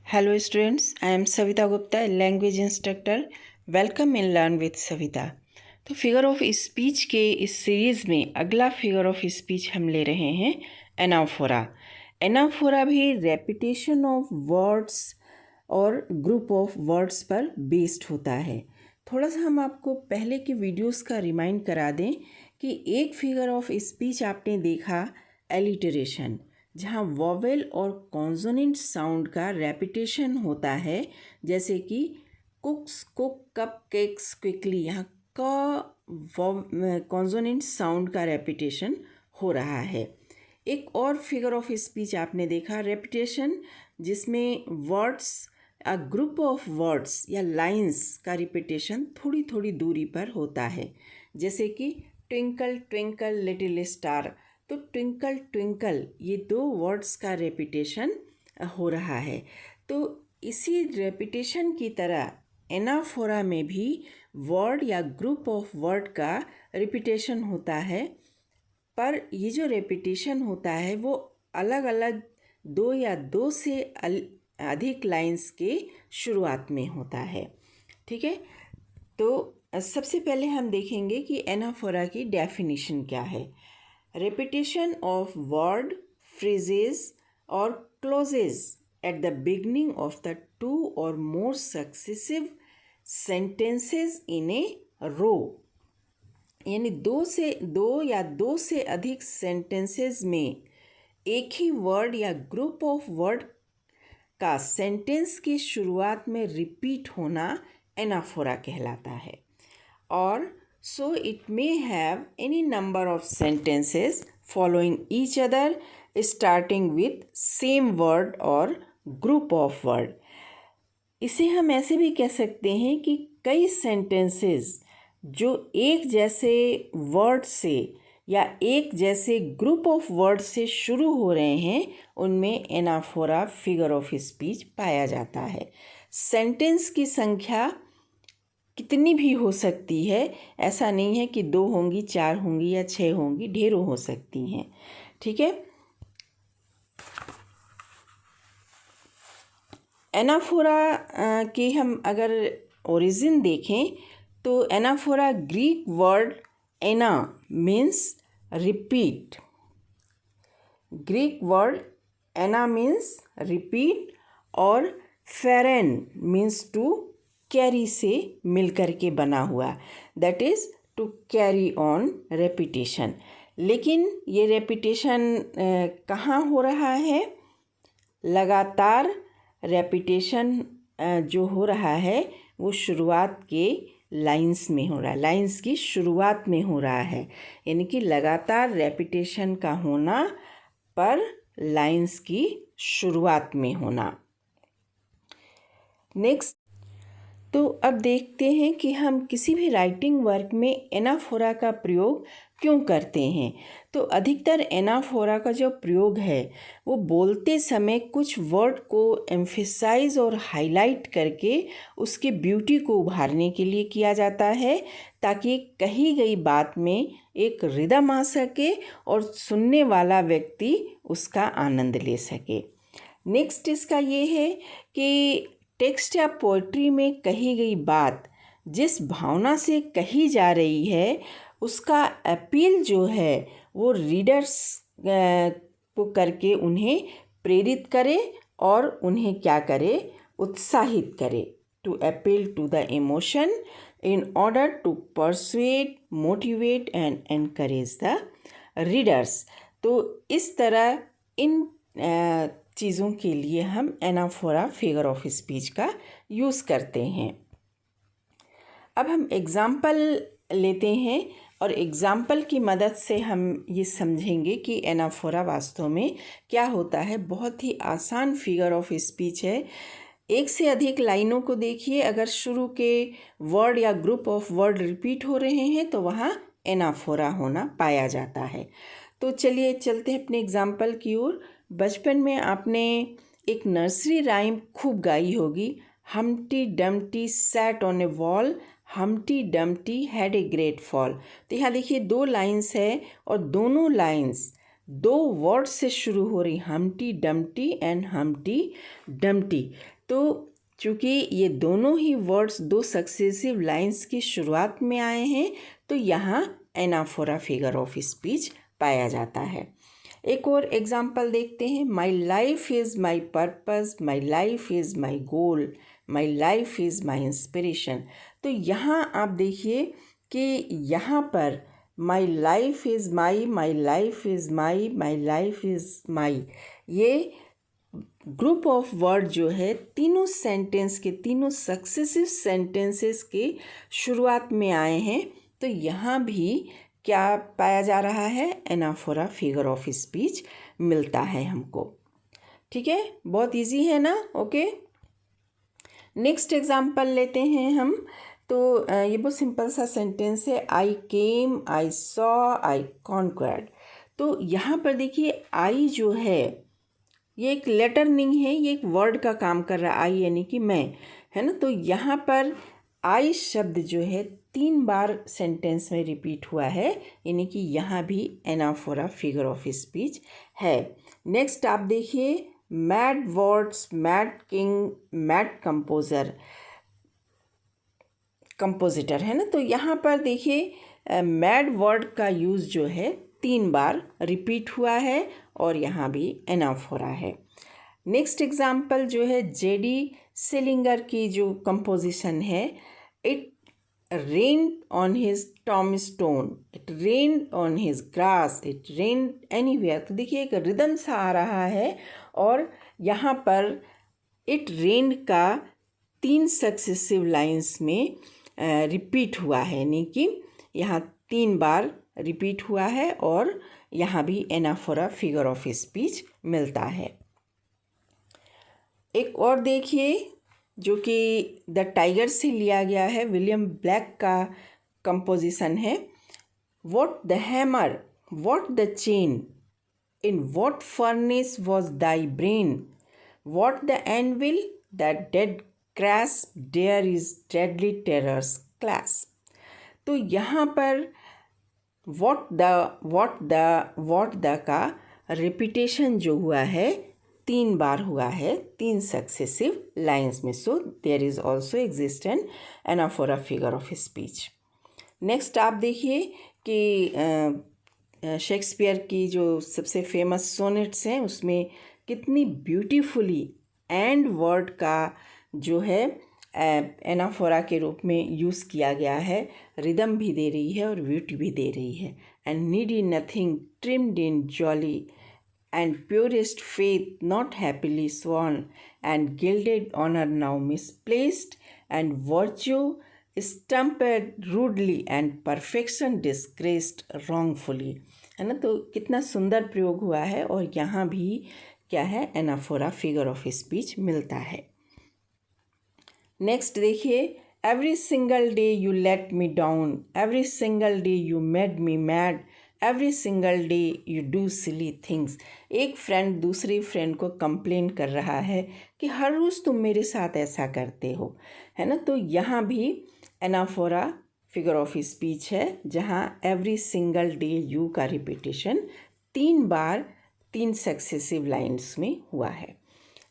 Hello students, I am Savita Gupta, language instructor. Welcome in learn with Savita. तो figure of speech के इस series में अगला figure of speech हम ले रहे हैं एनाफोरा. एनाफोरा भी रेपिटेशन ऑफ वर्ड्स और ग्रुप ऑफ वर्ड्स पर बेस्ड होता है. थोड़ा सा हम आपको पहले के वीडियोस का रिमाइंड करा दें कि एक फिगर ऑफ स्पीच आपने देखा एलिटरेशन, जहाँ वॉवेल और कॉन्सोनेंट साउंड का रेपिटेशन होता है, जैसे कि कुक्स कुक कप केक्स क्विकली. यहाँ का कॉन्सोनेंट साउंड का रेपिटेशन हो रहा है. एक और फिगर ऑफ स्पीच आपने देखा रेपिटेशन, जिसमें words a group of words या लाइंस का रिपीटेशन थोड़ी थोड़ी दूरी पर होता है, जैसे कि ट्विंकल ट्विंकल लिटिल स्टार. तो ट्विंकल ट्विंकल ये दो वर्ड्स का रेपिटेशन हो रहा है. तो इसी रेपिटेशन की तरह एनाफोरा में भी वर्ड या ग्रुप ऑफ वर्ड का रिपीटेशन होता है, पर ये जो रेपिटेशन होता है वो अलग अलग दो या दो से अधिक लाइंस के शुरुआत में होता है. ठीक है, तो सबसे पहले हम देखेंगे कि एनाफोरा की डेफिनेशन क्या है. Repetition of word, phrases or clauses at the beginning of the two or more successive sentences in a row. यानी दो से अधिक सेंटेंसेस में एक ही वर्ड या ग्रुप ऑफ वर्ड का सेंटेंस की शुरुआत में रिपीट होना एनाफोरा कहलाता है. और so it may have any number of sentences following each other starting with same word or group of word. इसे हम ऐसे भी कह सकते हैं कि कई sentences जो एक जैसे वर्ड से या एक जैसे ग्रुप ऑफ वर्ड से शुरू हो रहे हैं, उनमें एनाफोरा फिगर ऑफ स्पीच पाया जाता है. सेंटेंस की संख्या कितनी भी हो सकती है, ऐसा नहीं है कि 2 होंगी, 4 होंगी या 6 होंगी, ढेरों हो सकती हैं. ठीक है, एनाफोरा के हम अगर ओरिजिन देखें तो एनाफोरा ग्रीक वर्ड एना मीन्स रिपीट. ग्रीक वर्ड एना मीन्स रिपीट और फेरेन मीन्स टू कैरी से मिलकर के बना हुआ, that is to carry on repetition. लेकिन ये रेपिटेशन कहाँ हो रहा है? लगातार रेपिटेशन जो हो रहा है वो शुरुआत के लाइंस में हो रहा है, लाइंस की शुरुआत में हो रहा है. यानी कि लगातार रेपिटेशन का होना पर लाइंस की शुरुआत में होना. नेक्स्ट, तो अब देखते हैं कि हम किसी भी राइटिंग वर्क में एनाफोरा का प्रयोग क्यों करते हैं. तो अधिकतर एनाफोरा का जो प्रयोग है वो बोलते समय कुछ वर्ड को एम्फेसाइज और हाईलाइट करके उसके ब्यूटी को उभारने के लिए किया जाता है, ताकि कही गई बात में एक रिदम आ सके और सुनने वाला व्यक्ति उसका आनंद ले सके. नेक्स्ट इसका ये है कि टेक्स्ट या पोइट्री में कही गई बात जिस भावना से कही जा रही है, उसका अपील जो है वो रीडर्स को करके उन्हें प्रेरित करे और उन्हें क्या करे, उत्साहित करे. To appeal to the emotion in order to persuade, motivate and encourage the readers. तो इस तरह इन चीज़ों के लिए हम एनाफोरा फिगर ऑफ स्पीच का यूज़ करते हैं. अब हम एग्ज़ाम्पल लेते हैं और एग्ज़ाम्पल की मदद से हम ये समझेंगे कि एनाफोरा वास्तव में क्या होता है. बहुत ही आसान फिगर ऑफ स्पीच है. एक से अधिक लाइनों को देखिए, अगर शुरू के वर्ड या ग्रुप ऑफ वर्ड रिपीट हो रहे हैं तो वहाँ एनाफोरा होना पाया जाता है. तो चलिए चलते हैं अपने एग्ज़ाम्पल की ओर. बचपन में आपने एक नर्सरी राइम खूब गाई होगी, हमटी Dumpty sat on A wall, हमटी Dumpty had a great fall. तो यहाँ देखिए 2 लाइन्स है और दोनों लाइन्स 2 वर्ड से शुरू हो रही, हमटी डमटी एंड हमटी डमटी. तो चूँकि ये दोनों ही वर्ड्स दो सक्सेसिव लाइंस की शुरुआत में आए हैं, तो यहाँ एनाफोरा फिगर ऑफ स्पीच पाया जाता है। एक और एग्जाम्पल देखते हैं। My life is my purpose, my life is my goal, my life is my inspiration. तो यहाँ आप देखिए कि यहाँ पर my life is my, my life is my, my life is my, ये ग्रुप ऑफ वर्ड जो है तीनों सेंटेंस के, तीनों सक्सेसिव सेंटेंसेस के शुरुआत में आए हैं। तो यहाँ भी क्या पाया जा रहा है? एनाफोरा फिगर ऑफ स्पीच मिलता है हमको। ठीक है, बहुत इजी है ना? ओके, नेक्स्ट एग्जाम्पल लेते हैं हम। तो ये बहुत सिंपल सा सेंटेंस है। आई केम, आई सॉ, आई कॉन्क्वर्ड। तो यहाँ पर देखिए आई जो है ये एक लेटर नहीं है, ये एक वर्ड का काम कर रहा है। आई यानी कि मैं, है ना? तो यहाँ पर आई शब्द जो है 3 बार सेंटेंस में रिपीट हुआ है, यानी कि यहाँ भी एनाफोरा फिगर ऑफ स्पीच है। नेक्स्ट आप देखिए, mad words, mad king, mad compositor, है ना? तो यहाँ पर देखिए मैड वर्ड का यूज़ जो है 3 बार रिपीट हुआ है और यहाँ भी एनाफोरा है। नेक्स्ट एग्जाम्पल जो है जेडी सेलिंगर की जो कंपोजिशन है, it rain on his tombstone, it rain on his grass, it rain anywhere. तो देखिए एक रिदम सा आ रहा है और यहाँ पर इट रेन का 3 सक्सेसिव लाइंस में रिपीट हुआ है, यानी कि यहाँ 3 बार रिपीट हुआ है और यहाँ भी एनाफोरा फिगर ऑफ स्पीच मिलता है। एक और देखिए जो कि द टाइगर से लिया गया है, विलियम ब्लैक का कंपोजिशन है। What the hammer, what the chain, in what furnace was thy brain, what the anvil that dead crash, there is deadly terrors clasp. तो यहाँ पर व्हाट द का रिपीटेशन जो हुआ है 3 बार हुआ है 3 सक्सेसिव लाइंस में। So there is also exist an anaphora figure of speech. Next आप देखिए कि शेक्सपियर की जो सबसे फेमस सोनेट्स हैं उसमें कितनी ब्यूटीफुली एंड वर्ड का जो है एनाफोरा के रूप में यूज़ किया गया है। रिदम भी दे रही है और ब्यूटी भी दे रही है। And needy nothing, trimmed in jolly, and purest faith not happily sworn, and gilded honor now misplaced, and virtue stamped rudely, and perfection disgraced wrongfully। है ना? तो कितना सुंदर प्रयोग हुआ है और यहाँ भी क्या है? एनाफोरा फिगर ऑफ स्पीच मिलता है। नेक्स्ट देखिए, every single day you let me down, every single day you made me mad, every single day you do silly things. एक फ्रेंड दूसरी फ्रेंड को कंप्लेन कर रहा है कि हर रोज़ तुम मेरे साथ ऐसा करते हो, है ना? तो यहाँ भी एनाफोरा फिगर ऑफ स्पीच है जहाँ एवरी सिंगल डे यू का रिपीटेशन 3 बार 3 सक्सेसिव लाइन्स में हुआ है।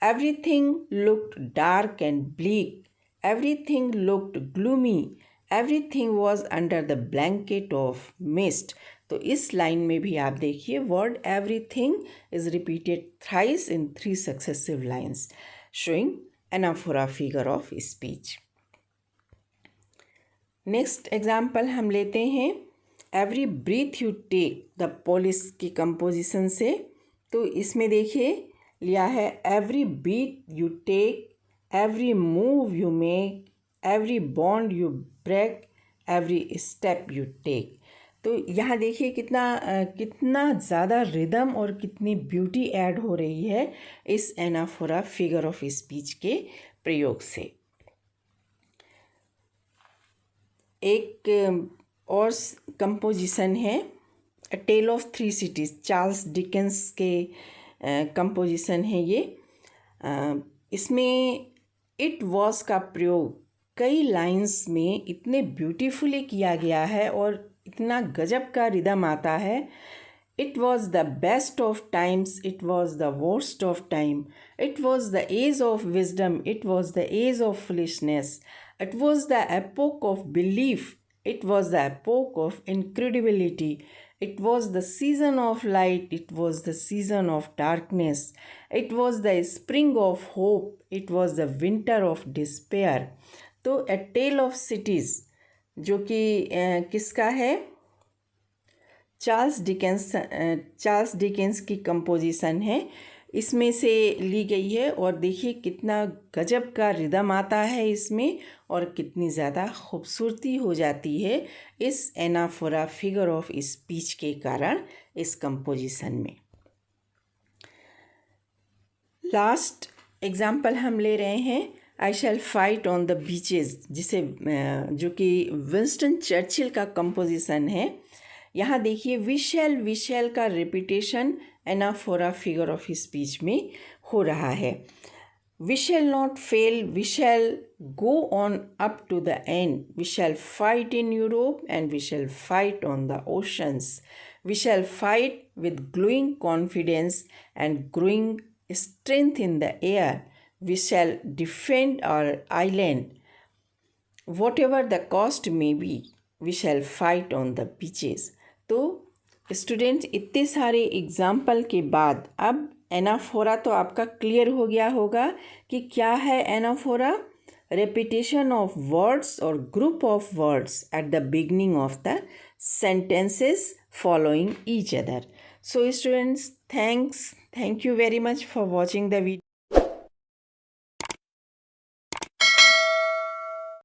Everything looked dark and bleak, everything looked gloomy, everything was under the blanket of mist. तो इस लाइन में भी आप देखिए word everything is repeated thrice in 3 successive lines, showing anaphora figure of speech. Next example हम लेते हैं every breath you take, the police की कंपोजिशन से। तो इसमें देखिए लिया है every beat you take, every move you make, every bond you break, every step you take. तो यहाँ देखिए कितना ज़्यादा रिदम और कितनी ब्यूटी ऐड हो रही है इस एनाफोरा फिगर ऑफ स्पीच के प्रयोग से। एक और कंपोजिशन है a tale of 3 cities, Charles Dickens के कंपोजिशन है ये। इसमें इट वॉज का प्रयोग कई लाइंस में इतने ब्यूटीफुली किया गया है और इतना गजब का रिदम आता है It was the best of times, it was the worst of time. It was the age of wisdom, it was the age of foolishness. It was the epoch of belief, it was the epoch of incredibility. It was the season of light, it was the season of darkness. It was the spring of hope, it was the winter of despair. तो A Tale of Cities जो कि किसका है, Charles Dickens की composition है, इसमें से ली गई है। और देखिए कितना गजब का रिदम आता है इसमें और कितनी ज़्यादा खूबसूरती हो जाती है इस एनाफोरा फिगर ऑफ स्पीच के कारण इस कंपोजिशन में। लास्ट एग्जाम्पल हम ले रहे हैं आई शैल फाइट ऑन द बीचेस, जिसे जो कि विंस्टन चर्चिल का कंपोजिशन है। यहाँ देखिए विशैल का repetition anaphora figure of speech में हो रहा है। We shall not fail, we shall go on up to the end, we shall fight in Europe and we shall fight on the oceans, we shall fight with glowing confidence and growing strength in the air. We shall defend our island. Whatever the cost may be, we shall fight on the beaches. तो students इतने सारे example के बाद अब anaphora तो आपका clear हो गया होगा कि क्या है anaphora. repetition of words or group of words at the beginning of the sentences following each other. So students, thank you very much for watching the video.